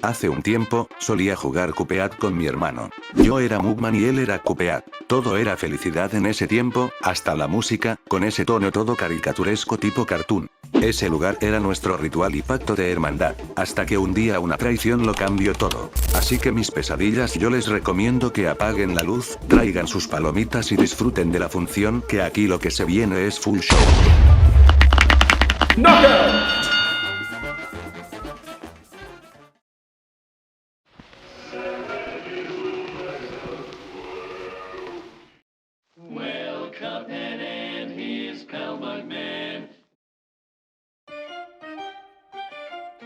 Hace un tiempo, solía jugar Cuphead con mi hermano. Yo era Mugman y él era Cuphead. Todo era felicidad en ese tiempo, hasta la música, con ese tono todo caricaturesco tipo cartoon. Ese lugar era nuestro ritual y pacto de hermandad, hasta que un día una traición lo cambió todo. Así que mis pesadillas, yo les recomiendo que apaguen la luz, traigan sus palomitas y disfruten de la función, que aquí lo que se viene es full show. ¡Knockout!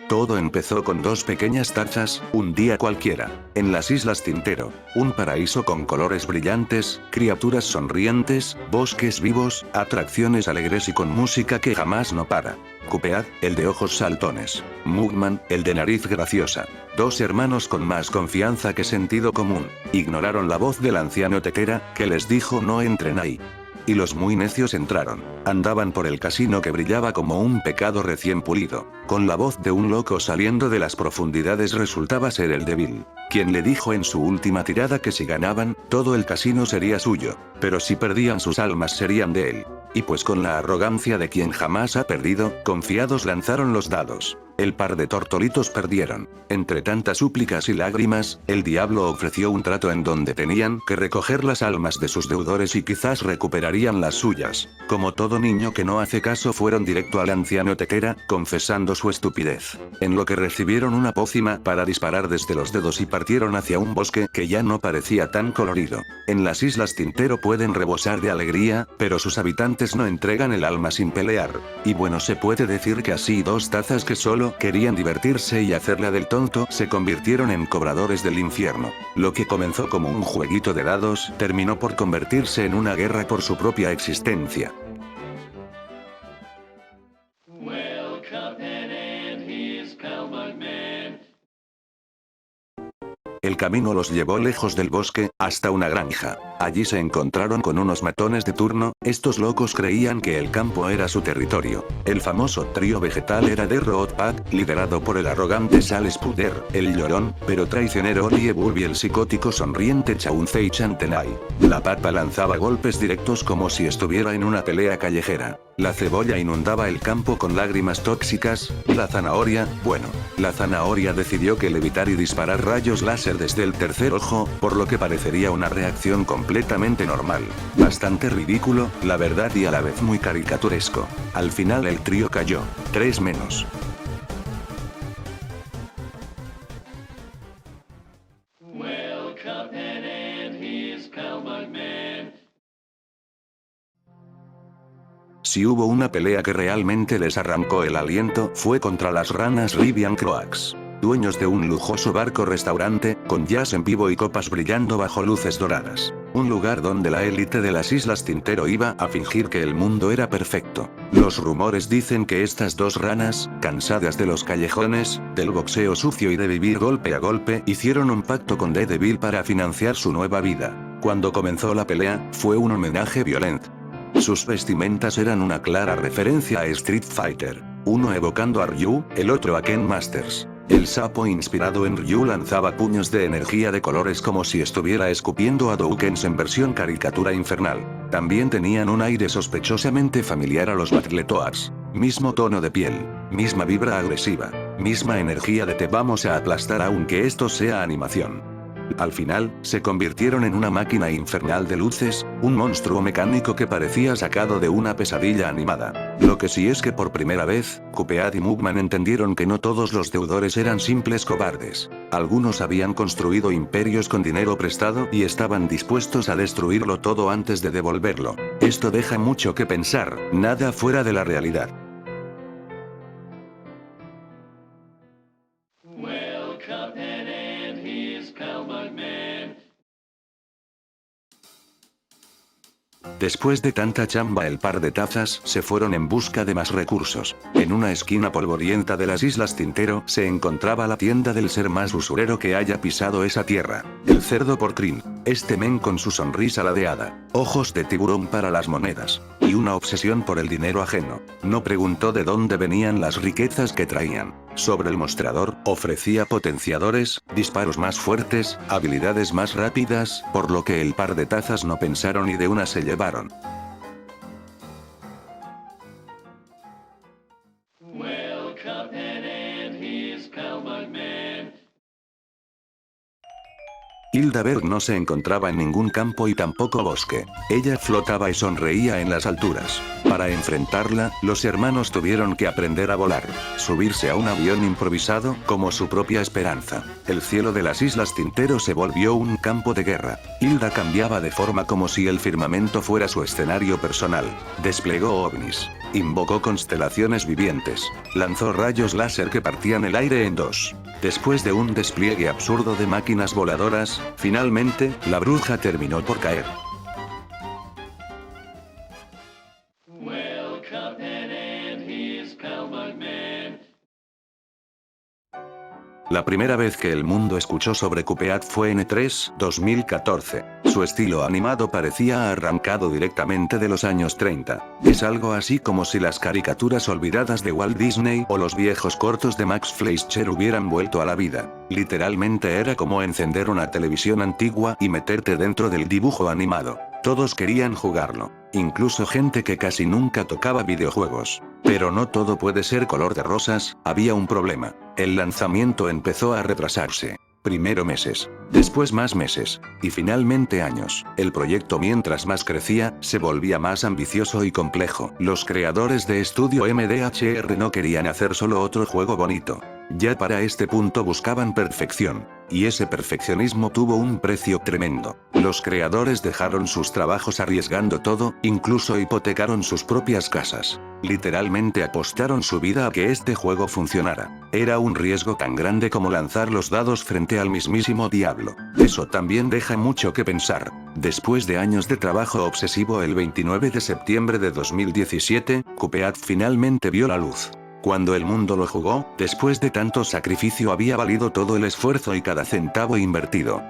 Todo empezó con dos pequeñas tachas, un día cualquiera, en las Islas Tintero, un paraíso con colores brillantes, criaturas sonrientes, bosques vivos, atracciones alegres y con música que jamás no para. Cuphead, el de ojos saltones. Mugman, el de nariz graciosa. Dos hermanos con más confianza que sentido común. Ignoraron la voz del anciano tetera, que les dijo no entren ahí. Y los muy necios entraron. Andaban por el casino que brillaba como un pecado recién pulido. Con la voz de un loco saliendo de las profundidades resultaba ser el débil. Quien le dijo en su última tirada que si ganaban, todo el casino sería suyo. Pero si perdían sus almas serían de él. Y pues con la arrogancia de quien jamás ha perdido, confiados lanzaron los dados. El par de tortolitos perdieron. Entre tantas súplicas y lágrimas, el diablo ofreció un trato en donde tenían que recoger las almas de sus deudores y quizás recuperarían las suyas. Como todo niño que no hace caso, fueron directo al anciano tetera, confesando su estupidez. En lo que recibieron una pócima para disparar desde los dedos y partieron hacia un bosque que ya no parecía tan colorido. En las Islas Tintero pueden rebosar de alegría, pero sus habitantes no entregan el alma sin pelear. Y bueno, se puede decir que así dos tazas que solo querían divertirse y hacerla del tonto se convirtieron en cobradores del infierno. Lo que comenzó como un jueguito de dados, terminó por convertirse en una guerra por su propia existencia. El camino los llevó lejos del bosque, hasta una granja. Allí se encontraron con unos matones de turno, estos locos creían que el campo era su territorio. El famoso trío vegetal era The Road Pack, liderado por el arrogante Sal Spuder, el llorón, pero traicionero Olie Burby y el psicótico sonriente Chauncey Chantenay. La papa lanzaba golpes directos como si estuviera en una pelea callejera. La cebolla inundaba el campo con lágrimas tóxicas, y la zanahoria decidió que levitar y disparar rayos láser desde el tercer ojo, por lo que parecería una reacción completamente normal. Bastante ridículo, la verdad, y a la vez muy caricaturesco. Al final el trío cayó. 3 menos. Si hubo una pelea que realmente les arrancó el aliento, fue contra las ranas Rivian Croaks, dueños de un lujoso barco-restaurante, con jazz en vivo y copas brillando bajo luces doradas. Un lugar donde la élite de las Islas Tintero iba a fingir que el mundo era perfecto. Los rumores dicen que estas dos ranas, cansadas de los callejones, del boxeo sucio y de vivir golpe a golpe, hicieron un pacto con Daredevil para financiar su nueva vida. Cuando comenzó la pelea, fue un homenaje violento. Sus vestimentas eran una clara referencia a Street Fighter, uno evocando a Ryu, el otro a Ken Masters. El sapo inspirado en Ryu lanzaba puños de energía de colores como si estuviera escupiendo a Doukens en versión caricatura infernal. También tenían un aire sospechosamente familiar a los Battletoads. Mismo tono de piel, misma vibra agresiva, misma energía de te vamos a aplastar aunque esto sea animación. Al final, se convirtieron en una máquina infernal de luces, un monstruo mecánico que parecía sacado de una pesadilla animada. Lo que sí es que por primera vez, Cuphead y Mugman entendieron que no todos los deudores eran simples cobardes. Algunos habían construido imperios con dinero prestado y estaban dispuestos a destruirlo todo antes de devolverlo. Esto deja mucho que pensar, nada fuera de la realidad. Después de tanta chamba, el par de tazas se fueron en busca de más recursos. En una esquina polvorienta de las Islas Tintero se encontraba la tienda del ser más usurero que haya pisado esa tierra, el cerdo Portrin. Este men con su sonrisa ladeada, ojos de tiburón para las monedas, y una obsesión por el dinero ajeno. No preguntó de dónde venían las riquezas que traían. Sobre el mostrador, ofrecía potenciadores, disparos más fuertes, habilidades más rápidas, por lo que el par de tazas no pensaron y de una se llevaron. Hilda Berg no se encontraba en ningún campo y tampoco bosque. Ella flotaba y sonreía en las alturas. Para enfrentarla, los hermanos tuvieron que aprender a volar. Subirse a un avión improvisado, como su propia esperanza. El cielo de las Islas Tintero se volvió un campo de guerra. Hilda cambiaba de forma como si el firmamento fuera su escenario personal. Desplegó ovnis. Invocó constelaciones vivientes. Lanzó rayos láser que partían el aire en dos. Después de un despliegue absurdo de máquinas voladoras, finalmente, la bruja terminó por caer. La primera vez que el mundo escuchó sobre Cuphead fue en E3, 2014. Su estilo animado parecía arrancado directamente de los años 30. Es algo así como si las caricaturas olvidadas de Walt Disney o los viejos cortos de Max Fleischer hubieran vuelto a la vida. Literalmente era como encender una televisión antigua y meterte dentro del dibujo animado. Todos querían jugarlo. Incluso gente que casi nunca tocaba videojuegos. Pero no todo puede ser color de rosas, había un problema. El lanzamiento empezó a retrasarse. Primero meses, después más meses, y finalmente años. El proyecto mientras más crecía, se volvía más ambicioso y complejo. Los creadores de estudio MDHR no querían hacer solo otro juego bonito. Ya para este punto buscaban perfección. Y ese perfeccionismo tuvo un precio tremendo. Los creadores dejaron sus trabajos arriesgando todo, incluso hipotecaron sus propias casas. Literalmente apostaron su vida a que este juego funcionara. Era un riesgo tan grande como lanzar los dados frente al mismísimo diablo. Eso también deja mucho que pensar. Después de años de trabajo obsesivo, el 29 de septiembre de 2017, Cuphead finalmente vio la luz. Cuando el mundo lo jugó, después de tanto sacrificio había valido todo el esfuerzo y cada centavo invertido.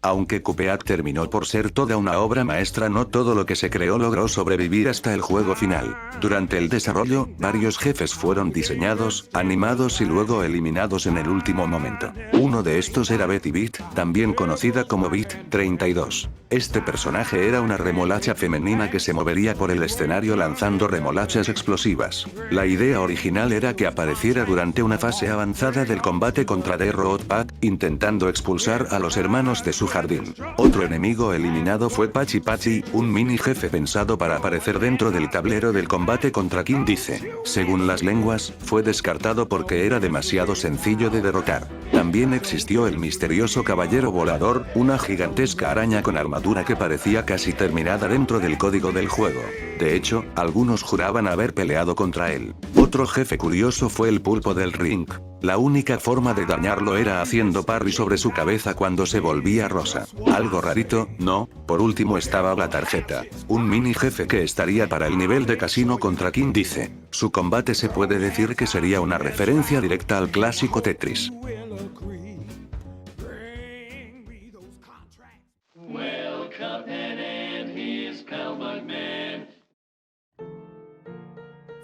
Aunque Cuphead terminó por ser toda una obra maestra, no todo lo que se creó logró sobrevivir hasta el juego final. Durante el desarrollo, varios jefes fueron diseñados, animados y luego eliminados en el último momento. Uno de estos era Betty Beat, también conocida como Beat 32. Este personaje era una remolacha femenina que se movería por el escenario lanzando remolachas explosivas. La idea original era que apareciera durante una fase avanzada del combate contra The Road Pack, intentando expulsar a los hermanos de su jardín. Otro enemigo eliminado fue Pachi Pachi, un mini jefe pensado para aparecer dentro del tablero del combate contra King Dice. Según las lenguas, fue descartado porque era demasiado sencillo de derrotar. También existió el misterioso caballero volador, una gigantesca araña con armadura que parecía casi terminada dentro del código del juego. De hecho, algunos juraban haber peleado contra él. Otro jefe curioso fue el pulpo del ring. La única forma de dañarlo era haciendo parry sobre su cabeza cuando se volvía rosa. Algo rarito, ¿no? Por último estaba la tarjeta. Un mini jefe que estaría para el nivel de casino contra King Dice. Su combate se puede decir que sería una referencia directa al clásico Tetris.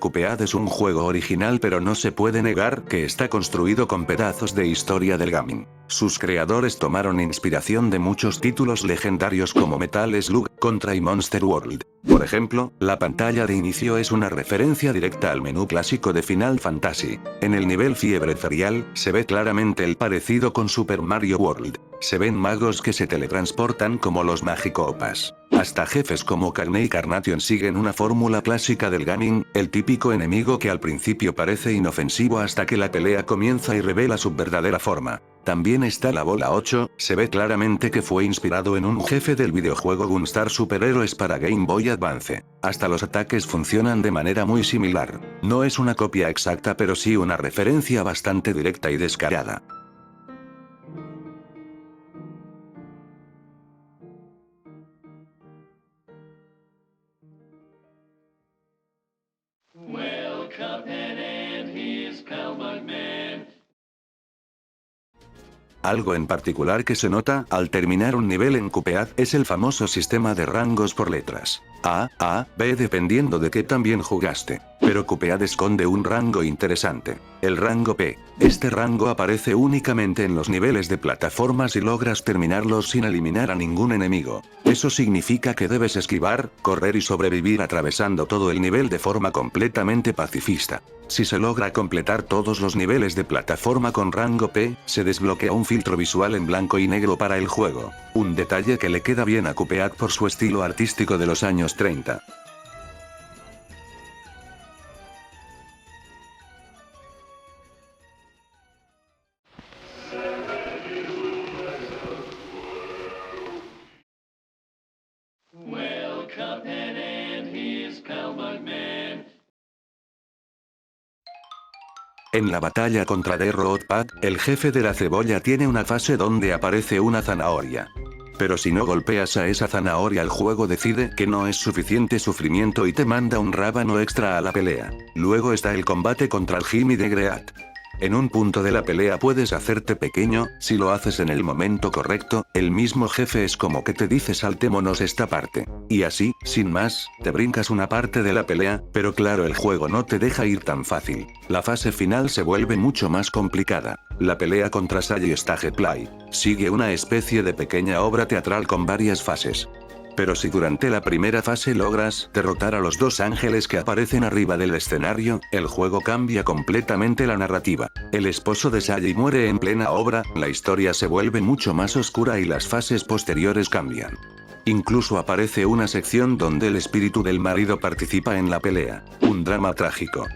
Cuphead es un juego original, pero no se puede negar que está construido con pedazos de historia del gaming. Sus creadores tomaron inspiración de muchos títulos legendarios como Metal Slug, Contra y Monster World. Por ejemplo, la pantalla de inicio es una referencia directa al menú clásico de Final Fantasy. En el nivel Fiebre Ferial, se ve claramente el parecido con Super Mario World. Se ven magos que se teletransportan como los Magikoopas. Hasta jefes como Carne y Carnation siguen una fórmula clásica del gaming, el típico enemigo que al principio parece inofensivo hasta que la pelea comienza y revela su verdadera forma. También está la bola 8, se ve claramente que fue inspirado en un jefe del videojuego Gunstar Superhéroes para Game Boy Advance. Hasta los ataques funcionan de manera muy similar. No es una copia exacta, pero sí una referencia bastante directa y descarada. Well, Cuphead and his pal Bugman Algo en particular que se nota al terminar un nivel en Cuphead es el famoso sistema de rangos por letras. A, B dependiendo de qué tan bien jugaste. Pero Cuphead esconde un rango interesante. El rango P. Este rango aparece únicamente en los niveles de plataformas y logras terminarlos sin eliminar a ningún enemigo. Eso significa que debes esquivar, correr y sobrevivir atravesando todo el nivel de forma completamente pacifista. Si se logra completar todos los niveles de plataforma con rango P, se desbloquea un filtro visual en blanco y negro para el juego. Un detalle que le queda bien a Cuphead por su estilo artístico de los años 30. En la batalla contra The Roadpad, el jefe de la cebolla tiene una fase donde aparece una zanahoria. Pero si no golpeas a esa zanahoria el juego decide que no es suficiente sufrimiento y te manda un rábano extra a la pelea. Luego está el combate contra el Jimmy de Great. En un punto de la pelea puedes hacerte pequeño, si lo haces en el momento correcto, el mismo jefe es como que te dice saltémonos esta parte. Y así, sin más, te brincas una parte de la pelea, pero claro el juego no te deja ir tan fácil. La fase final se vuelve mucho más complicada. La pelea contra Sally Stageplay sigue una especie de pequeña obra teatral con varias fases. Pero si durante la primera fase logras derrotar a los dos ángeles que aparecen arriba del escenario, el juego cambia completamente la narrativa. El esposo de Sally muere en plena obra, la historia se vuelve mucho más oscura y las fases posteriores cambian. Incluso aparece una sección donde el espíritu del marido participa en la pelea. Un drama trágico.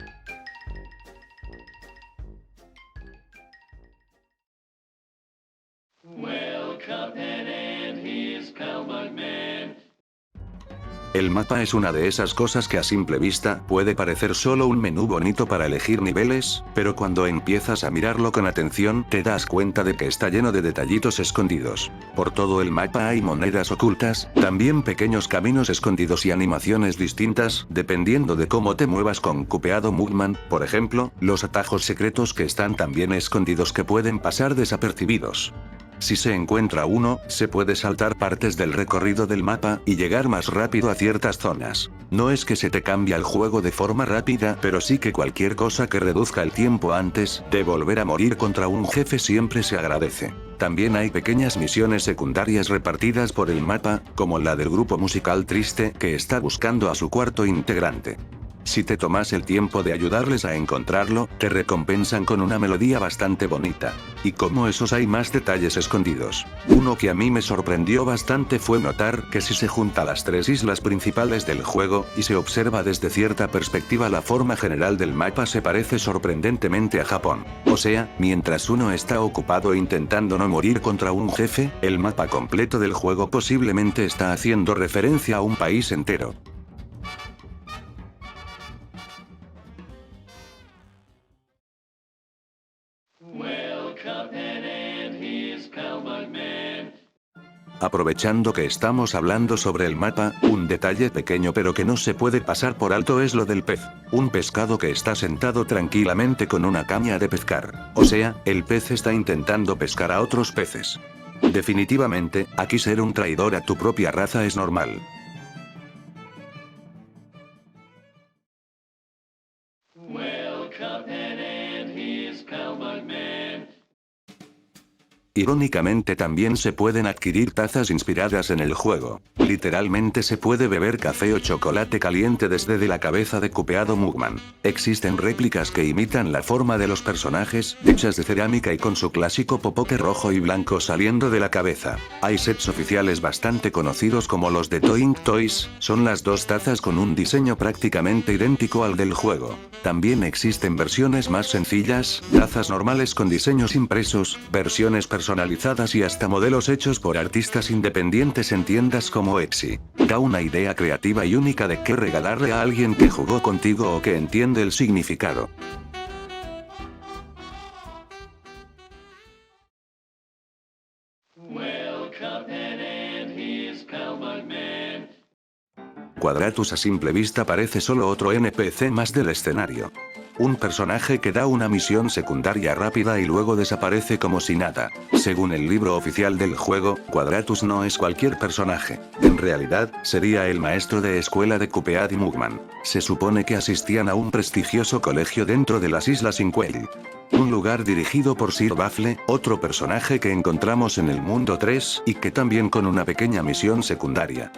El mapa es una de esas cosas que a simple vista puede parecer solo un menú bonito para elegir niveles, pero cuando empiezas a mirarlo con atención te das cuenta de que está lleno de detallitos escondidos. Por todo el mapa hay monedas ocultas, también pequeños caminos escondidos y animaciones distintas, dependiendo de cómo te muevas con Cuphead o Mugman, por ejemplo, los atajos secretos que están también escondidos que pueden pasar desapercibidos. Si se encuentra uno, se puede saltar partes del recorrido del mapa y llegar más rápido a ciertas zonas. No es que se te cambie el juego de forma rápida, pero sí que cualquier cosa que reduzca el tiempo antes de volver a morir contra un jefe siempre se agradece. También hay pequeñas misiones secundarias repartidas por el mapa, como la del grupo musical Triste que está buscando a su cuarto integrante. Si te tomas el tiempo de ayudarles a encontrarlo, te recompensan con una melodía bastante bonita. Y como esos hay más detalles escondidos. Uno que a mí me sorprendió bastante fue notar que si se junta las tres islas principales del juego, y se observa desde cierta perspectiva la forma general del mapa se parece sorprendentemente a Japón. O sea, mientras uno está ocupado intentando no morir contra un jefe, el mapa completo del juego posiblemente está haciendo referencia a un país entero. Aprovechando que estamos hablando sobre el mapa, un detalle pequeño pero que no se puede pasar por alto es lo del pez. Un pescado que está sentado tranquilamente con una caña de pescar. O sea, el pez está intentando pescar a otros peces. Definitivamente, aquí ser un traidor a tu propia raza es normal. Irónicamente también se pueden adquirir tazas inspiradas en el juego. Literalmente se puede beber café o chocolate caliente desde la cabeza de Cuphead o Mugman. Existen réplicas que imitan la forma de los personajes, hechas de cerámica y con su clásico popote rojo y blanco saliendo de la cabeza. Hay sets oficiales bastante conocidos como los de Toing Toys, son las dos tazas con un diseño prácticamente idéntico al del juego. También existen versiones más sencillas, tazas normales con diseños impresos, versiones personalizadas y hasta modelos hechos por artistas independientes en tiendas como Etsy. Da una idea creativa y única de qué regalarle a alguien que jugó contigo o que entiende el significado. Quadratus a simple vista parece solo otro NPC más del escenario. Un personaje que da una misión secundaria rápida y luego desaparece como si nada. Según el libro oficial del juego, Quadratus no es cualquier personaje. En realidad, sería el maestro de escuela de Cuphead y Mugman. Se supone que asistían a un prestigioso colegio dentro de las Islas Inkwell. Un lugar dirigido por Sir Baffle, otro personaje que encontramos en el mundo 3 y que también con una pequeña misión secundaria.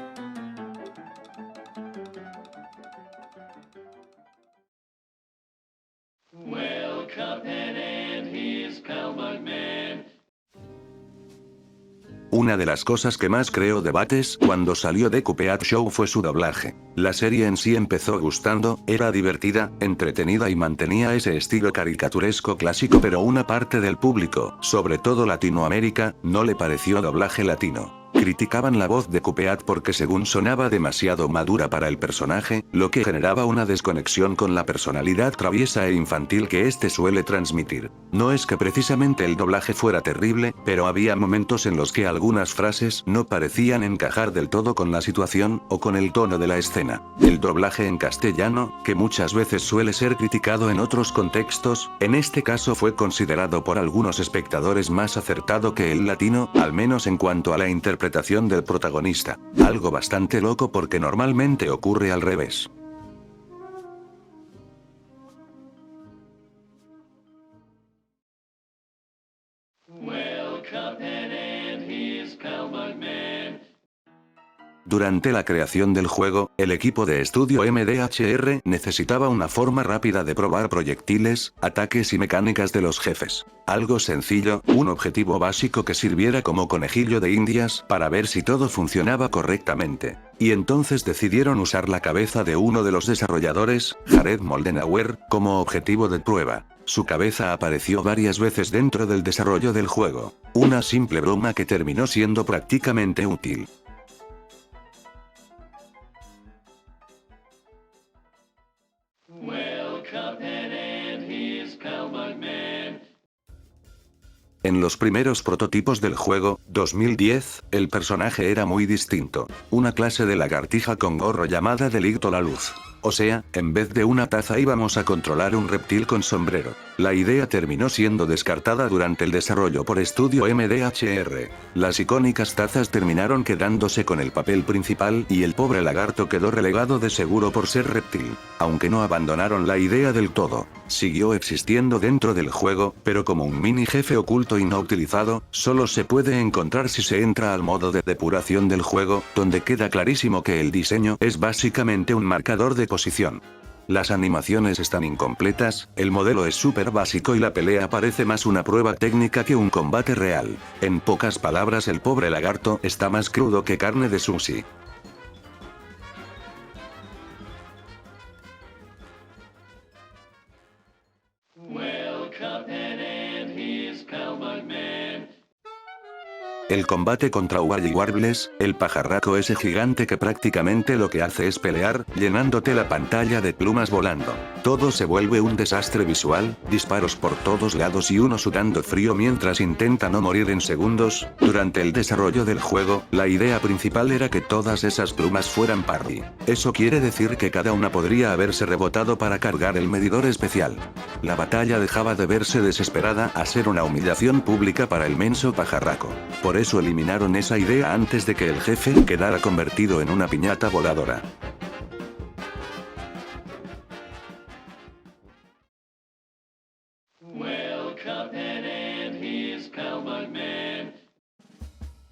Una de las cosas que más creó debates cuando salió The Cuphead Show fue su doblaje. La serie en sí empezó gustando, era divertida, entretenida y mantenía ese estilo caricaturesco clásico, pero una parte del público, sobre todo Latinoamérica, no le pareció doblaje latino. Criticaban la voz de Cuphead porque según sonaba demasiado madura para el personaje, lo que generaba una desconexión con la personalidad traviesa e infantil que este suele transmitir. No es que precisamente el doblaje fuera terrible, pero había momentos en los que algunas frases no parecían encajar del todo con la situación, o con el tono de la escena. El doblaje en castellano, que muchas veces suele ser criticado en otros contextos, en este caso fue considerado por algunos espectadores más acertado que el latino, al menos en cuanto a la interpretación del protagonista. Algo bastante loco porque normalmente ocurre al revés. Durante la creación del juego, el equipo de estudio MDHR necesitaba una forma rápida de probar proyectiles, ataques y mecánicas de los jefes. Algo sencillo, un objetivo básico que sirviera como conejillo de indias para ver si todo funcionaba correctamente. Y entonces decidieron usar la cabeza de uno de los desarrolladores, Jared Moldenhauer, como objetivo de prueba. Su cabeza apareció varias veces dentro del desarrollo del juego. Una simple broma que terminó siendo prácticamente útil. En los primeros prototipos del juego, 2010, el personaje era muy distinto. Una clase de lagartija con gorro llamada Delicto la Luz. O sea, en vez de una taza íbamos a controlar un reptil con sombrero. La idea terminó siendo descartada durante el desarrollo por estudio MDHR. Las icónicas tazas terminaron quedándose con el papel principal y el pobre lagarto quedó relegado de seguro por ser reptil. Aunque no abandonaron la idea del todo. Siguió existiendo dentro del juego, pero como un mini jefe oculto y no utilizado, solo se puede encontrar si se entra al modo de depuración del juego, donde queda clarísimo que el diseño es básicamente un marcador de posición. Las animaciones están incompletas, el modelo es súper básico y la pelea parece más una prueba técnica que un combate real. En pocas palabras, el pobre lagarto está más crudo que carne de sushi. El combate contra Wally Warbles, el pajarraco ese gigante que prácticamente lo que hace es pelear, llenándote la pantalla de plumas volando. Todo se vuelve un desastre visual, disparos por todos lados y uno sudando frío mientras intenta no morir en segundos. Durante el desarrollo del juego, la idea principal era que todas esas plumas fueran parry. Eso quiere decir que cada una podría haberse rebotado para cargar el medidor especial. La batalla dejaba de verse desesperada a ser una humillación pública para el menso pajarraco. Por eso eliminaron esa idea antes de que el jefe quedara convertido en una piñata voladora.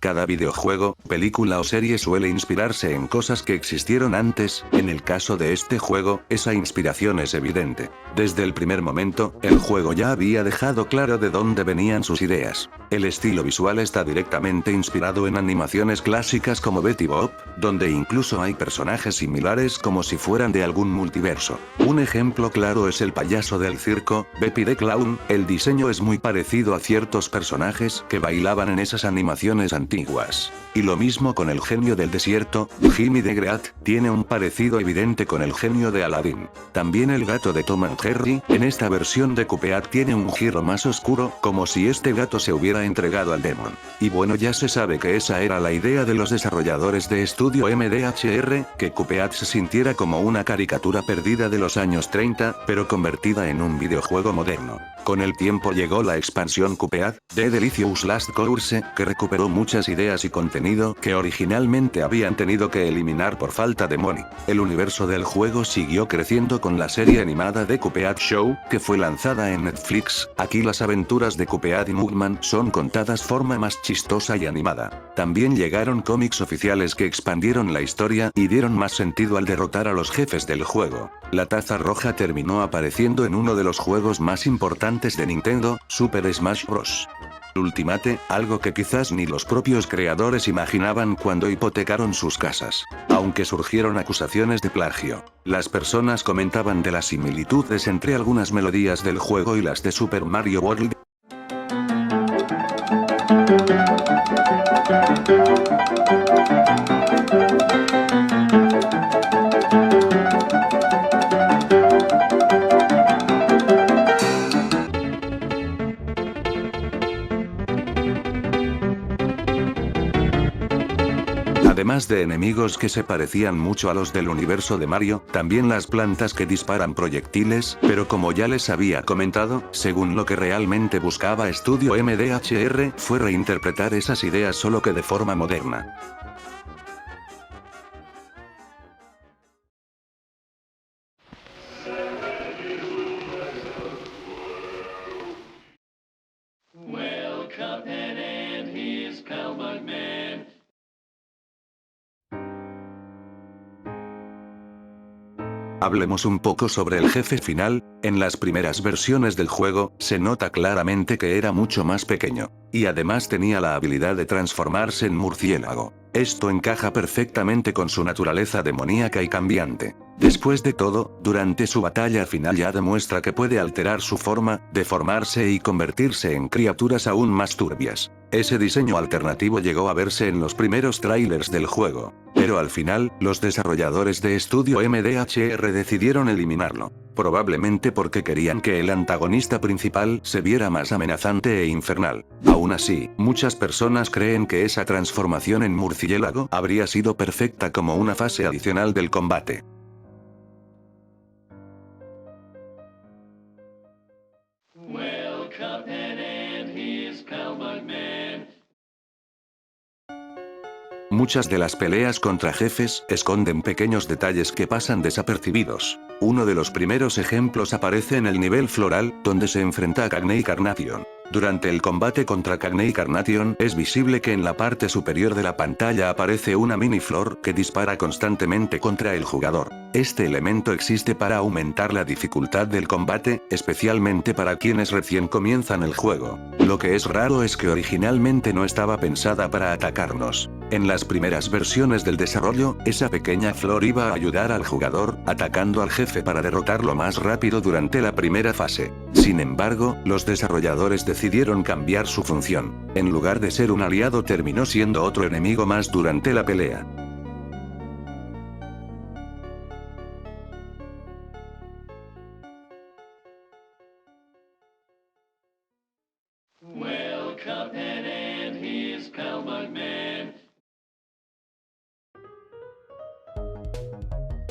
Cada videojuego, película o serie suele inspirarse en cosas que existieron antes. En el caso de este juego, esa inspiración es evidente. Desde el primer momento, el juego ya había dejado claro de dónde venían sus ideas. El estilo visual está directamente inspirado en animaciones clásicas como Betty Boop, donde incluso hay personajes similares como si fueran de algún multiverso. Un ejemplo claro es el payaso del circo, Beppy the Clown. El diseño es muy parecido a ciertos personajes que bailaban en esas animaciones antiguas antiguas. Y lo mismo con el genio del desierto, Jimmy de Great, tiene un parecido evidente con el genio de Aladdin. También el gato de Tom and Jerry, en esta versión de Cuphead tiene un giro más oscuro, como si este gato se hubiera entregado al demon. Y bueno, ya se sabe que esa era la idea de los desarrolladores de estudio MDHR, que Cuphead se sintiera como una caricatura perdida de los años 30, pero convertida en un videojuego moderno. Con el tiempo llegó la expansión Cuphead, The Delicious Last Course, que recuperó muchas ideas y contenido que originalmente habían tenido que eliminar por falta de money. El universo del juego siguió creciendo con la serie animada de Cuphead Show, que fue lanzada en Netflix. Aquí las aventuras de Cuphead y Mugman son contadas forma más chistosa y animada. También llegaron cómics oficiales que expandieron la historia y dieron más sentido al derrotar a los jefes del juego. La taza roja terminó apareciendo en uno de los juegos más importantes de Nintendo, Super Smash Bros. Ultimate, algo que quizás ni los propios creadores imaginaban cuando hipotecaron sus casas. Aunque surgieron acusaciones de plagio, las personas comentaban de las similitudes entre algunas melodías del juego y las de Super Mario World. Además de enemigos que se parecían mucho a los del universo de Mario, también las plantas que disparan proyectiles, pero como ya les había comentado, según lo que realmente buscaba Estudio MDHR, fue reinterpretar esas ideas solo que de forma moderna. Hablemos un poco sobre el jefe final. En las primeras versiones del juego, se nota claramente que era mucho más pequeño. Y además tenía la habilidad de transformarse en murciélago. Esto encaja perfectamente con su naturaleza demoníaca y cambiante. Después de todo, durante su batalla final ya demuestra que puede alterar su forma, deformarse y convertirse en criaturas aún más turbias. Ese diseño alternativo llegó a verse en los primeros trailers del juego. Pero al final, los desarrolladores de estudio MDHR decidieron eliminarlo. Probablemente porque querían que el antagonista principal se viera más amenazante e infernal. Aún así, muchas personas creen que esa transformación en murciélago habría sido perfecta como una fase adicional del combate. Muchas de las peleas contra jefes esconden pequeños detalles que pasan desapercibidos. Uno de los primeros ejemplos aparece en el nivel floral, donde se enfrenta a Cagney Carnation. Durante el combate contra Cagney Carnation, es visible que en la parte superior de la pantalla aparece una mini flor que dispara constantemente contra el jugador. Este elemento existe para aumentar la dificultad del combate, especialmente para quienes recién comienzan el juego. Lo que es raro es que originalmente no estaba pensada para atacarnos. En las primeras versiones del desarrollo, esa pequeña flor iba a ayudar al jugador, atacando al jefe para derrotarlo más rápido durante la primera fase. Sin embargo, los desarrolladores decidieron cambiar su función. En lugar de ser un aliado, terminó siendo otro enemigo más durante la pelea.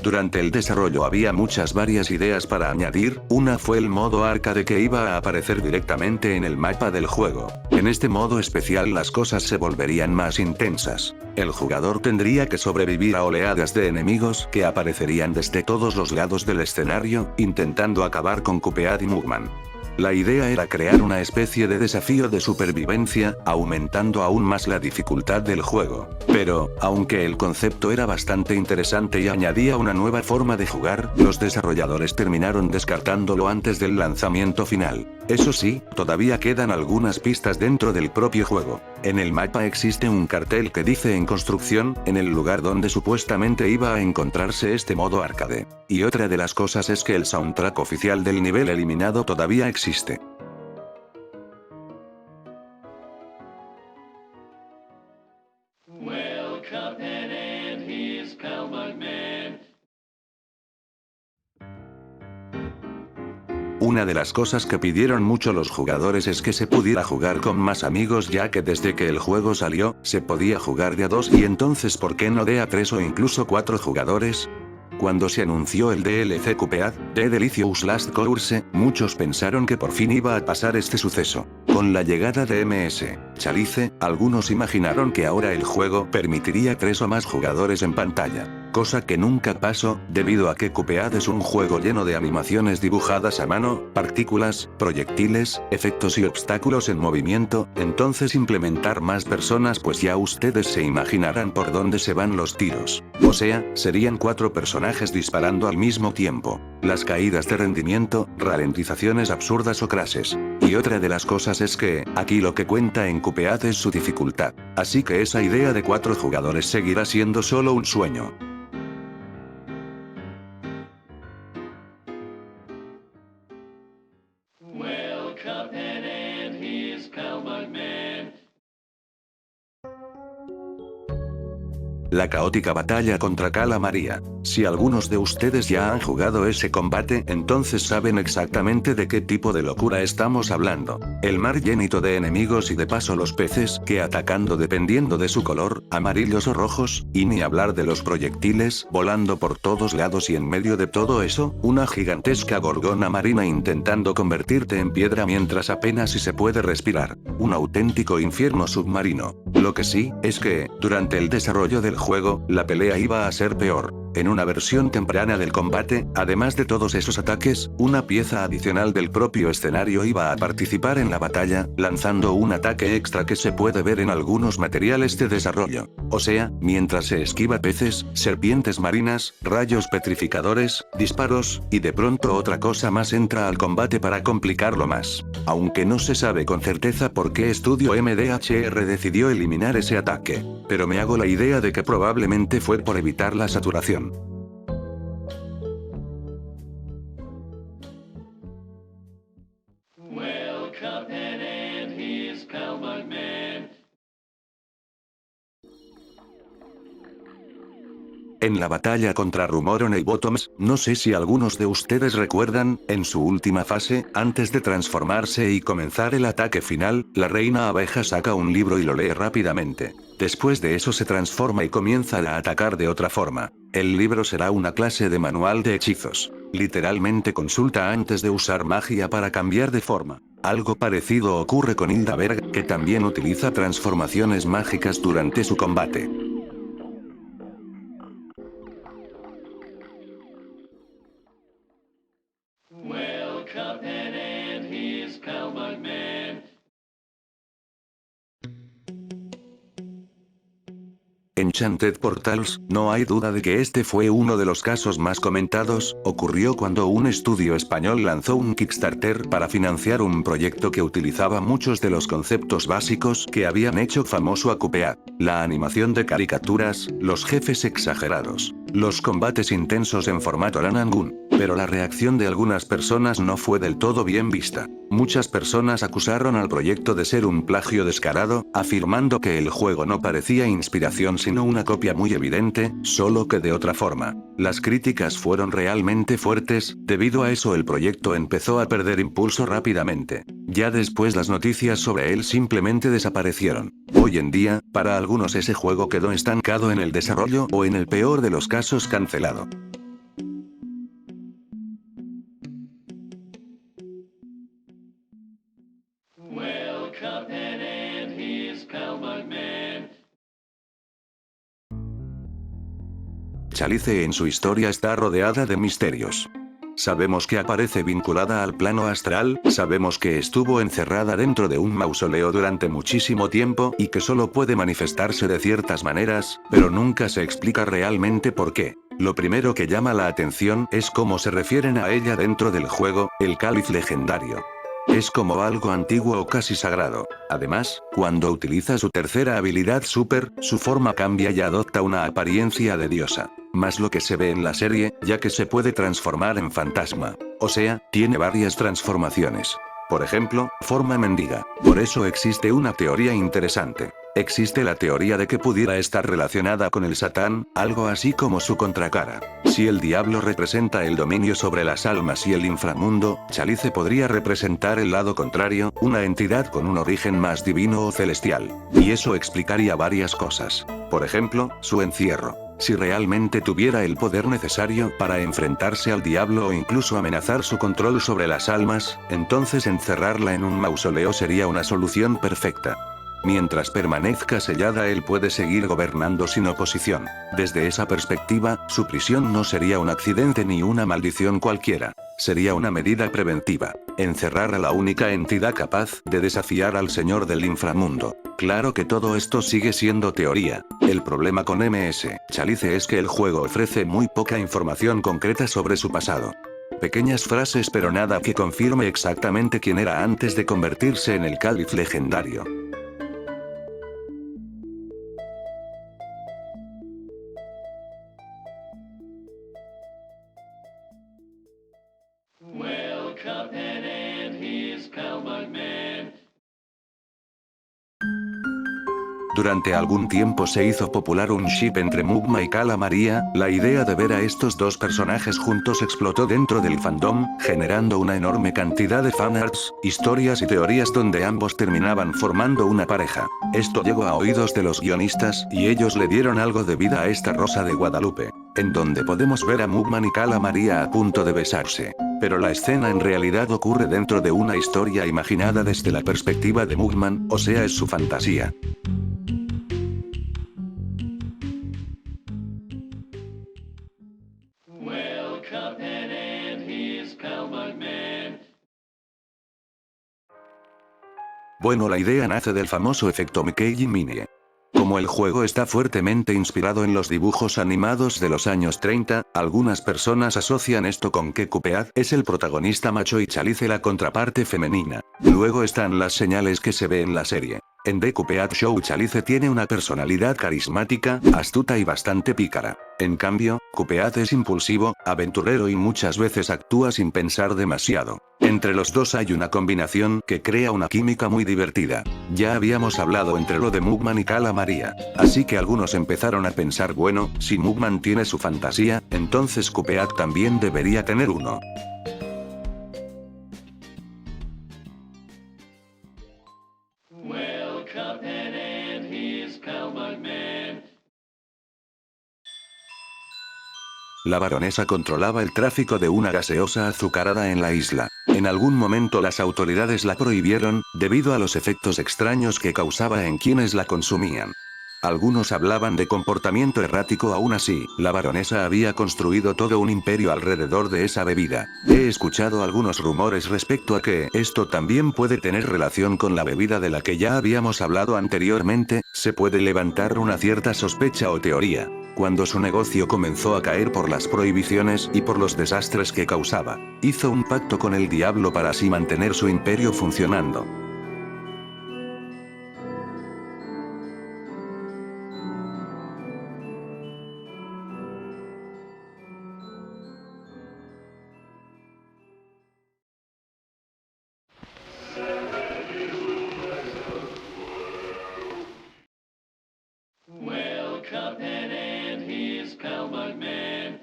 Durante el desarrollo había varias ideas para añadir. Una fue el modo arcade que iba a aparecer directamente en el mapa del juego. En este modo especial las cosas se volverían más intensas. El jugador tendría que sobrevivir a oleadas de enemigos que aparecerían desde todos los lados del escenario, intentando acabar con Cuphead y Mugman. La idea era crear una especie de desafío de supervivencia, aumentando aún más la dificultad del juego. Pero, aunque el concepto era bastante interesante y añadía una nueva forma de jugar, los desarrolladores terminaron descartándolo antes del lanzamiento final. Eso sí, todavía quedan algunas pistas dentro del propio juego. En el mapa existe un cartel que dice en construcción, en el lugar donde supuestamente iba a encontrarse este modo arcade. Y otra de las cosas es que el soundtrack oficial del nivel eliminado todavía existe. Una de las cosas que pidieron mucho los jugadores es que se pudiera jugar con más amigos, ya que desde que el juego salió, se podía jugar de a 2 y entonces ¿por qué no de a 3 o incluso 4 jugadores? Cuando se anunció el DLC Cuphead, The Delicious Last Course, muchos pensaron que por fin iba a pasar este suceso. Con la llegada de MS Chalice, algunos imaginaron que ahora el juego permitiría 3 o más jugadores en pantalla. Cosa que nunca pasó, debido a que Cuphead es un juego lleno de animaciones dibujadas a mano, partículas, proyectiles, efectos y obstáculos en movimiento, entonces implementar más personas pues ya ustedes se imaginarán por dónde se van los tiros. O sea, serían 4 personajes disparando al mismo tiempo. Las caídas de rendimiento, ralentizaciones absurdas o crashes. Y otra de las cosas es que, aquí lo que cuenta en Cuphead es su dificultad. Así que esa idea de 4 jugadores seguirá siendo solo un sueño. La caótica batalla contra Cala María. Si algunos de ustedes ya han jugado ese combate, entonces saben exactamente de qué tipo de locura estamos hablando. El mar llenito de enemigos y de paso los peces que atacando dependiendo de su color, amarillos o rojos, y ni hablar de los proyectiles volando por todos lados y en medio de todo eso, una gigantesca gorgona marina intentando convertirte en piedra mientras apenas si se puede respirar. Un auténtico infierno submarino. Lo que sí, es que, durante el desarrollo del juego, la pelea iba a ser peor. En una versión temprana del combate, además de todos esos ataques, una pieza adicional del propio escenario iba a participar en la batalla, lanzando un ataque extra que se puede ver en algunos materiales de desarrollo. O sea, mientras se esquiva peces, serpientes marinas, rayos petrificadores, disparos, y de pronto otra cosa más entra al combate para complicarlo más. Aunque no se sabe con certeza por qué estudio MDHR decidió eliminar ese ataque. Pero me hago la idea de que probablemente fue por evitar la saturación. En la batalla contra Rumoron y Bottoms, no sé si algunos de ustedes recuerdan, en su última fase, antes de transformarse y comenzar el ataque final, la reina abeja saca un libro y lo lee rápidamente. Después de eso se transforma y comienza a atacar de otra forma. El libro será una clase de manual de hechizos. Literalmente consulta antes de usar magia para cambiar de forma. Algo parecido ocurre con Hildaberg, que también utiliza transformaciones mágicas durante su combate. Enchanted Portals, no hay duda de que este fue uno de los casos más comentados, ocurrió cuando un estudio español lanzó un Kickstarter para financiar un proyecto que utilizaba muchos de los conceptos básicos que habían hecho famoso a Cuphead. La animación de caricaturas, los jefes exagerados, los combates intensos en formato Run and Gun. Pero la reacción de algunas personas no fue del todo bien vista. Muchas personas acusaron al proyecto de ser un plagio descarado, afirmando que el juego no parecía inspiración sino una copia muy evidente, solo que de otra forma. Las críticas fueron realmente fuertes, debido a eso el proyecto empezó a perder impulso rápidamente. Ya después las noticias sobre él simplemente desaparecieron. Hoy en día, para algunos ese juego quedó estancado en el desarrollo o en el peor de los casos cancelado. Chalice en su historia está rodeada de misterios. Sabemos que aparece vinculada al plano astral, sabemos que estuvo encerrada dentro de un mausoleo durante muchísimo tiempo y que solo puede manifestarse de ciertas maneras, pero nunca se explica realmente por qué. Lo primero que llama la atención es cómo se refieren a ella dentro del juego, el cáliz legendario. Es como algo antiguo o casi sagrado. Además, cuando utiliza su tercera habilidad super, su forma cambia y adopta una apariencia de diosa. Más lo que se ve en la serie, ya que se puede transformar en fantasma. O sea, tiene varias transformaciones. Por ejemplo, forma mendiga. Por eso existe una teoría interesante. Existe la teoría de que pudiera estar relacionada con el Satán, algo así como su contracara. Si el diablo representa el dominio sobre las almas y el inframundo, Chalice podría representar el lado contrario, una entidad con un origen más divino o celestial. Y eso explicaría varias cosas. Por ejemplo, su encierro. Si realmente tuviera el poder necesario para enfrentarse al diablo o incluso amenazar su control sobre las almas, entonces encerrarla en un mausoleo sería una solución perfecta. Mientras permanezca sellada él puede seguir gobernando sin oposición. Desde esa perspectiva, su prisión no sería un accidente ni una maldición cualquiera. Sería una medida preventiva. Encerrar a la única entidad capaz de desafiar al señor del inframundo. Claro que todo esto sigue siendo teoría. El problema con MS Chalice es que el juego ofrece muy poca información concreta sobre su pasado. Pequeñas frases pero nada que confirme exactamente quién era antes de convertirse en el cáliz legendario. Well, Cuphead and his pal Mugman. Durante algún tiempo se hizo popular un ship entre Mugma y Cala María, la idea de ver a estos dos personajes juntos explotó dentro del fandom, generando una enorme cantidad de fanarts, historias y teorías donde ambos terminaban formando una pareja. Esto llegó a oídos de los guionistas, y ellos le dieron algo de vida a esta Rosa de Guadalupe, en donde podemos ver a Mugman y Cala María a punto de besarse. Pero la escena en realidad ocurre dentro de una historia imaginada desde la perspectiva de Mugman, o sea es su fantasía. Well, Cuphead and his pal Mugman. Bueno, la idea nace del famoso efecto Mickey y Minnie. Como el juego está fuertemente inspirado en los dibujos animados de los años 30, algunas personas asocian esto con que Cuphead es el protagonista macho y Chalice la contraparte femenina. Luego están las señales que se ve en la serie. En The Cuphead Show Chalice tiene una personalidad carismática, astuta y bastante pícara. En cambio, Cuphead es impulsivo, aventurero y muchas veces actúa sin pensar demasiado. Entre los dos hay una combinación que crea una química muy divertida. Ya habíamos hablado entre lo de Mugman y Cala María. Así que algunos empezaron a pensar bueno, si Mugman tiene su fantasía, entonces Cuphead también debería tener uno. Well, Cuphead and his pal Mugman. La baronesa controlaba el tráfico de una gaseosa azucarada en la isla. En algún momento las autoridades la prohibieron, debido a los efectos extraños que causaba en quienes la consumían. Algunos hablaban de comportamiento errático. Aún así, la baronesa había construido todo un imperio alrededor de esa bebida. He escuchado algunos rumores respecto a que esto también puede tener relación con la bebida de la que ya habíamos hablado anteriormente. Se puede levantar una cierta sospecha o teoría. Cuando su negocio comenzó a caer por las prohibiciones y por los desastres que causaba, hizo un pacto con el diablo para así mantener su imperio funcionando. Well, Cuphead and his pal Mugman.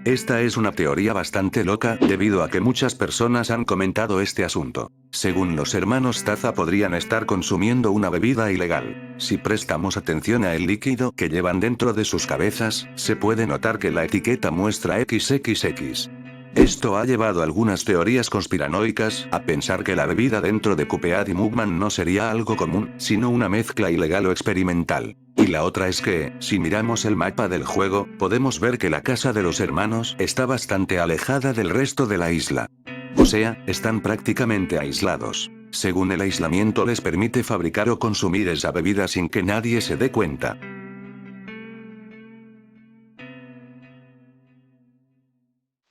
Esta es una teoría bastante loca, debido a que muchas personas han comentado este asunto. Según los hermanos Taza podrían estar consumiendo una bebida ilegal. Si prestamos atención a el líquido que llevan dentro de sus cabezas, se puede notar que la etiqueta muestra XXX. Esto ha llevado a algunas teorías conspiranoicas a pensar que la bebida dentro de Cuphead y Mugman no sería algo común, sino una mezcla ilegal o experimental. Y la otra es que, si miramos el mapa del juego, podemos ver que la casa de los hermanos está bastante alejada del resto de la isla. O sea, están prácticamente aislados. Según el aislamiento les permite fabricar o consumir esa bebida sin que nadie se dé cuenta.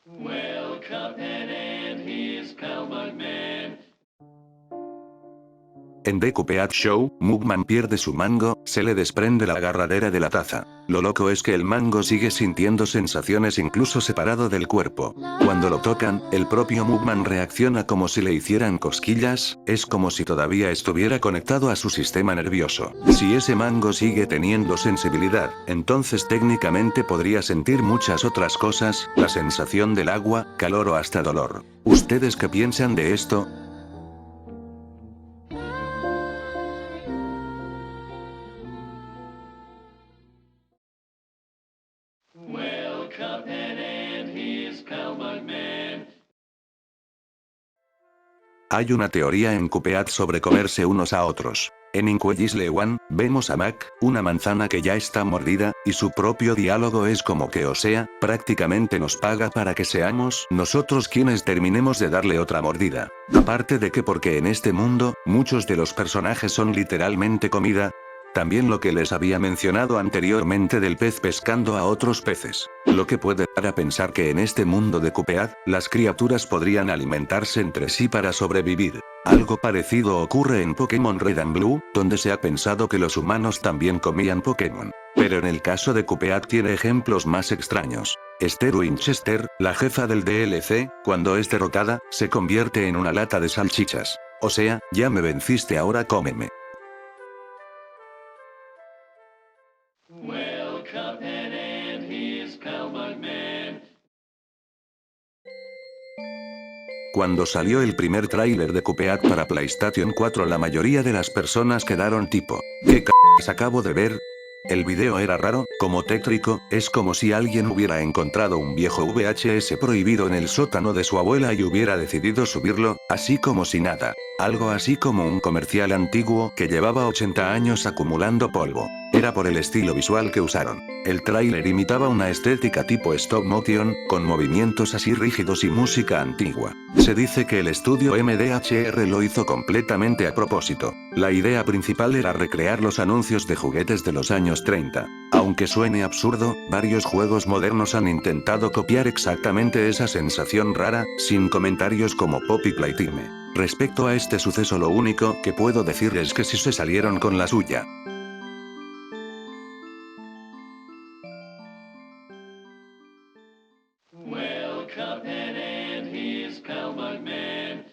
Well, Cuphead and his pal Mugman. En The Cupeat Show, Mugman pierde su mango, se le desprende la agarradera de la taza. Lo loco es que el mango sigue sintiendo sensaciones incluso separado del cuerpo. Cuando lo tocan, el propio Mugman reacciona como si le hicieran cosquillas, es como si todavía estuviera conectado a su sistema nervioso. Si ese mango sigue teniendo sensibilidad, entonces técnicamente podría sentir muchas otras cosas, la sensación del agua, calor o hasta dolor. ¿Ustedes qué piensan de esto? Well, Cuphead and his pal Mugman. Hay una teoría en Cupeat sobre comerse unos a otros. En Inquisle One, vemos a Mac, una manzana que ya está mordida, y su propio diálogo es como que, o sea, prácticamente nos paga para que seamos nosotros quienes terminemos de darle otra mordida. Aparte de que porque en este mundo, muchos de los personajes son literalmente comida. También lo que les había mencionado anteriormente del pez pescando a otros peces. Lo que puede dar a pensar que en este mundo de Cupeat, las criaturas podrían alimentarse entre sí para sobrevivir. Algo parecido ocurre en Pokémon Red and Blue, donde se ha pensado que los humanos también comían Pokémon. Pero en el caso de Cupeat tiene ejemplos más extraños. Esther Winchester, la jefa del DLC, cuando es derrotada, se convierte en una lata de salchichas. O sea, ya me venciste, ahora cómeme. Well, Cuphead and his pal Mugman. Cuando salió el primer tráiler de Cupeat para PlayStation 4, la mayoría de las personas quedaron tipo, ¿qué c***s acabo de ver? El video era raro, como tétrico, es como si alguien hubiera encontrado un viejo VHS prohibido en el sótano de su abuela y hubiera decidido subirlo, así como si nada. Algo así como un comercial antiguo que llevaba 80 años acumulando polvo. Era por el estilo visual que usaron. El tráiler imitaba una estética tipo stop motion, con movimientos así rígidos y música antigua. Se dice que el estudio MDHR lo hizo completamente a propósito. La idea principal era recrear los anuncios de juguetes de los años 30. Aunque suene absurdo, varios juegos modernos han intentado copiar exactamente esa sensación rara, sin comentarios como Poppy Playtime. Respecto a este suceso, lo único que puedo decir es que sí se salieron con la suya. Well, Cuphead and his pal Mugman.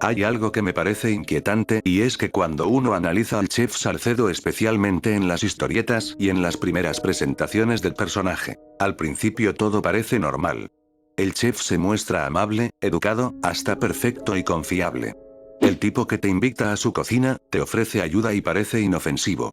Hay algo que me parece inquietante, y es que cuando uno analiza al Chef Salcedo, especialmente en las historietas y en las primeras presentaciones del personaje, al principio todo parece normal. El chef se muestra amable, educado, hasta perfecto y confiable. El tipo que te invita a su cocina, te ofrece ayuda y parece inofensivo.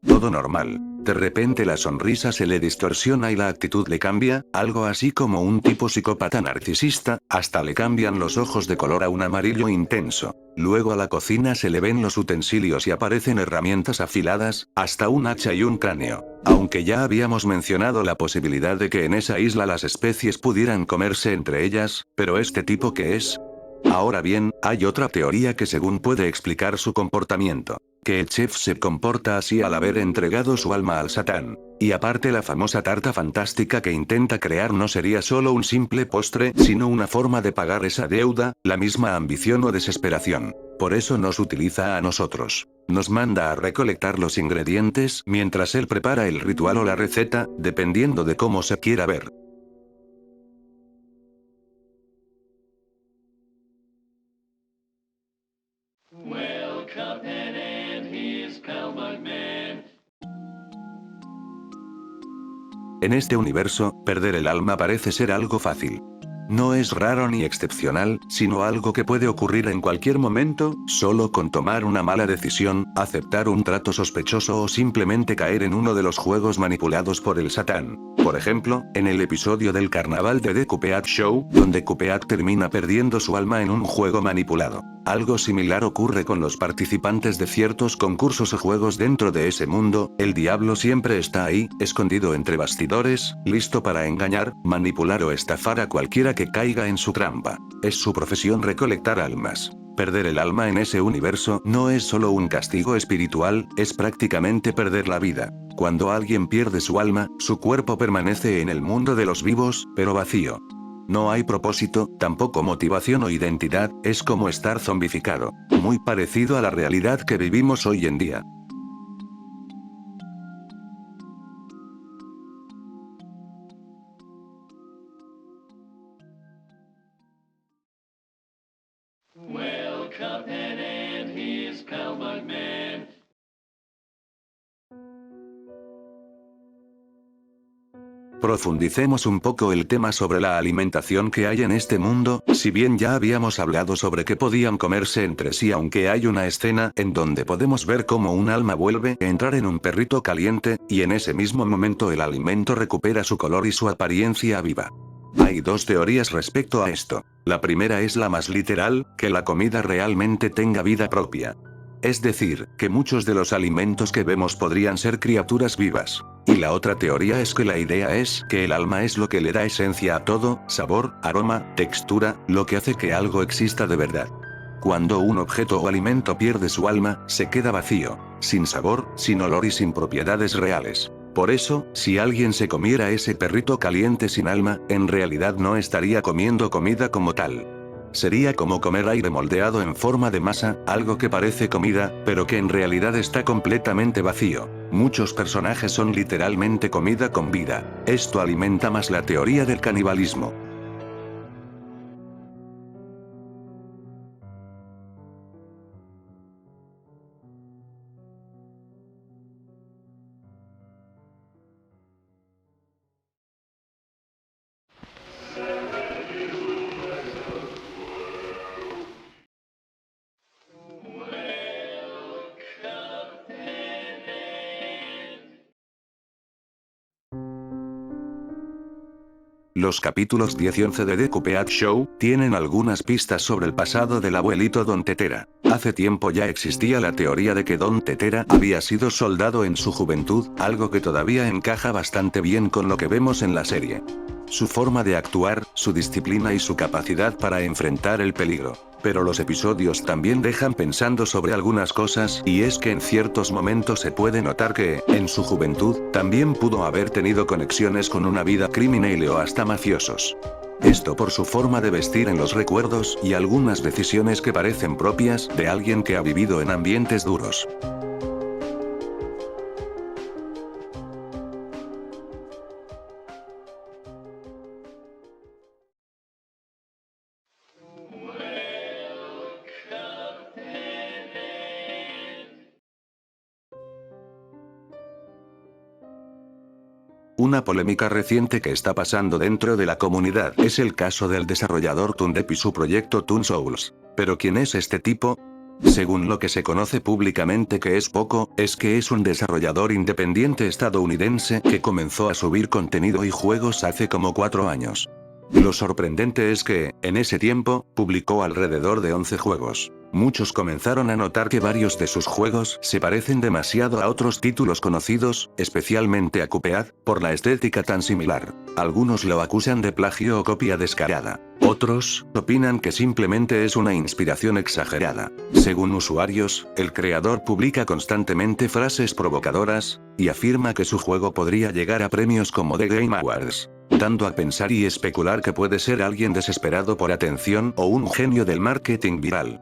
Todo normal. De repente la sonrisa se le distorsiona y la actitud le cambia, algo así como un tipo psicópata narcisista, hasta le cambian los ojos de color a un amarillo intenso. Luego a la cocina se le ven los utensilios y aparecen herramientas afiladas, hasta un hacha y un cráneo. Aunque ya habíamos mencionado la posibilidad de que en esa isla las especies pudieran comerse entre ellas, pero este tipo, ¿qué es? Ahora bien, hay otra teoría que según puede explicar su comportamiento. Que el chef se comporta así al haber entregado su alma al Satán. Y aparte, la famosa tarta fantástica que intenta crear no sería solo un simple postre, sino una forma de pagar esa deuda, la misma ambición o desesperación. Por eso nos utiliza a nosotros. Nos manda a recolectar los ingredientes mientras él prepara el ritual o la receta, dependiendo de cómo se quiera ver. Well, Cuphead and his pal Mugman. En este universo, perder el alma parece ser algo fácil. No es raro ni excepcional, sino algo que puede ocurrir en cualquier momento, solo con tomar una mala decisión, aceptar un trato sospechoso o simplemente caer en uno de los juegos manipulados por el Satán. Por ejemplo, en el episodio del carnaval de The Cupeat Show, donde Cupeat termina perdiendo su alma en un juego manipulado. Algo similar ocurre con los participantes de ciertos concursos o juegos dentro de ese mundo. El diablo siempre está ahí, escondido entre bastidores, listo para engañar, manipular o estafar a cualquiera que caiga en su trampa. Es su profesión recolectar almas. Perder el alma en ese universo no es solo un castigo espiritual, es prácticamente perder la vida. Cuando alguien pierde su alma, su cuerpo permanece en el mundo de los vivos, pero vacío. No hay propósito, tampoco motivación o identidad, es como estar zombificado. Muy parecido a la realidad que vivimos hoy en día. Well, Cuphead and his pal Bugman. Profundicemos un poco el tema sobre la alimentación que hay en este mundo, si bien ya habíamos hablado sobre que podían comerse entre sí, aunque hay una escena en donde podemos ver cómo un alma vuelve a entrar en un perrito caliente, y en ese mismo momento el alimento recupera su color y su apariencia viva. Hay dos teorías respecto a esto. La primera es la más literal, que la comida realmente tenga vida propia. Es decir, que muchos de los alimentos que vemos podrían ser criaturas vivas. Y la otra teoría es que la idea es que el alma es lo que le da esencia a todo, sabor, aroma, textura, lo que hace que algo exista de verdad. Cuando un objeto o alimento pierde su alma, se queda vacío, sin sabor, sin olor y sin propiedades reales. Por eso, si alguien se comiera ese perrito caliente sin alma, en realidad no estaría comiendo comida como tal. Sería como comer aire moldeado en forma de masa, algo que parece comida, pero que en realidad está completamente vacío. Muchos personajes son literalmente comida con vida. Esto alimenta más la teoría del canibalismo. Los capítulos 10 y 11 de The Cuphead Show tienen algunas pistas sobre el pasado del abuelito Don Tetera. Hace tiempo ya existía la teoría de que Don Tetera había sido soldado en su juventud, algo que todavía encaja bastante bien con lo que vemos en la serie. Su forma de actuar, su disciplina y su capacidad para enfrentar el peligro. Pero los episodios también dejan pensando sobre algunas cosas, y es que en ciertos momentos se puede notar que, en su juventud, también pudo haber tenido conexiones con una vida criminal o hasta mafiosos. Esto por su forma de vestir en los recuerdos y algunas decisiones que parecen propias de alguien que ha vivido en ambientes duros. Una polémica reciente que está pasando dentro de la comunidad es el caso del desarrollador Tundep y su proyecto Toon Souls. ¿Pero quién es este tipo? Según lo que se conoce públicamente, que es poco, es que es un desarrollador independiente estadounidense que comenzó a subir contenido y juegos hace como 4 años. Lo sorprendente es que, en ese tiempo, publicó alrededor de 11 juegos. Muchos comenzaron a notar que varios de sus juegos se parecen demasiado a otros títulos conocidos, especialmente a Cuphead, por la estética tan similar. Algunos lo acusan de plagio o copia descarada. Otros opinan que simplemente es una inspiración exagerada. Según usuarios, el creador publica constantemente frases provocadoras, y afirma que su juego podría llegar a premios como The Game Awards. Dando a pensar y especular que puede ser alguien desesperado por atención o un genio del marketing viral.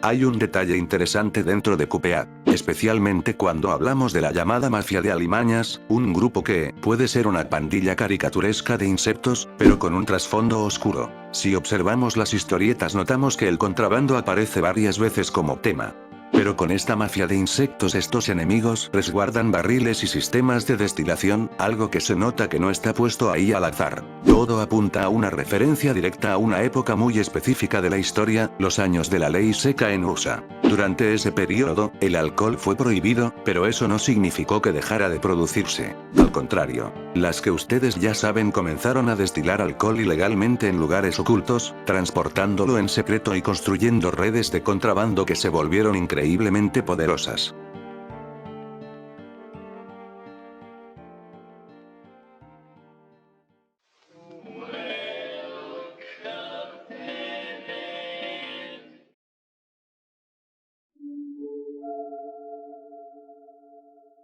Hay un detalle interesante dentro de Cuphead, especialmente cuando hablamos de la llamada mafia de alimañas, un grupo que puede ser una pandilla caricaturesca de insectos, pero con un trasfondo oscuro. Si observamos las historietas notamos que el contrabando aparece varias veces como tema. Pero con esta mafia de insectos estos enemigos resguardan barriles y sistemas de destilación, algo que se nota que no está puesto ahí al azar. Todo apunta a una referencia directa a una época muy específica de la historia, los años de la ley seca en USA. Durante ese periodo, el alcohol fue prohibido, pero eso no significó que dejara de producirse. Al contrario, las que ustedes ya saben comenzaron a destilar alcohol ilegalmente en lugares ocultos, transportándolo en secreto y construyendo redes de contrabando que se volvieron increíblemente poderosas.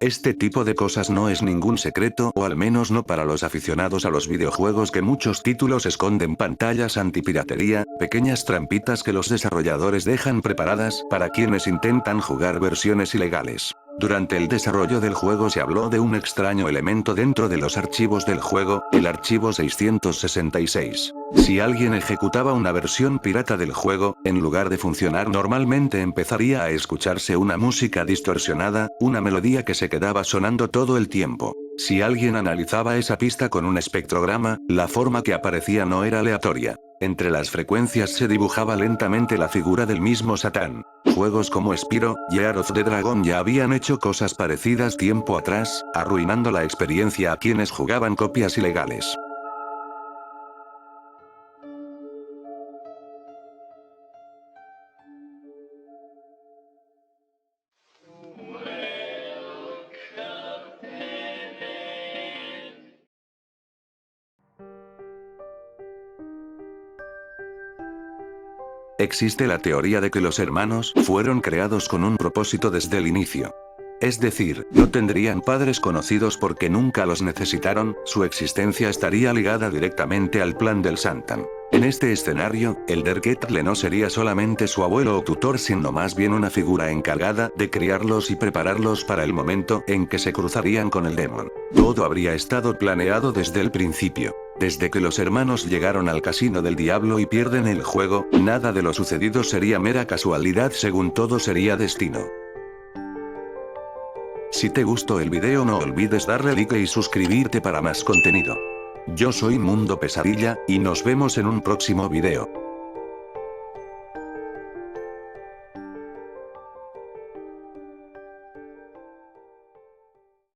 Este tipo de cosas no es ningún secreto, o al menos no para los aficionados a los videojuegos, que muchos títulos esconden pantallas antipiratería, pequeñas trampitas que los desarrolladores dejan preparadas para quienes intentan jugar versiones ilegales. Durante el desarrollo del juego se habló de un extraño elemento dentro de los archivos del juego, el archivo 666. Si alguien ejecutaba una versión pirata del juego, en lugar de funcionar normalmente empezaría a escucharse una música distorsionada, una melodía que se quedaba sonando todo el tiempo. Si alguien analizaba esa pista con un espectrograma, la forma que aparecía no era aleatoria. Entre las frecuencias se dibujaba lentamente la figura del mismo Satán. Juegos como Spyro, Year of the Dragon ya habían hecho cosas parecidas tiempo atrás, arruinando la experiencia a quienes jugaban copias ilegales. Existe la teoría de que los hermanos fueron creados con un propósito desde el inicio. Es decir, no tendrían padres conocidos porque nunca los necesitaron, su existencia estaría ligada directamente al plan del Santan. En este escenario, el Dergetle no sería solamente su abuelo o tutor, sino más bien una figura encargada de criarlos y prepararlos para el momento en que se cruzarían con el Demon. Todo habría estado planeado desde el principio. Desde que los hermanos llegaron al casino del diablo y pierden el juego, nada de lo sucedido sería mera casualidad, según todo sería destino. Si te gustó el video no olvides darle like y suscribirte para más contenido. Yo soy Mundo Pesadilla, y nos vemos en un próximo video.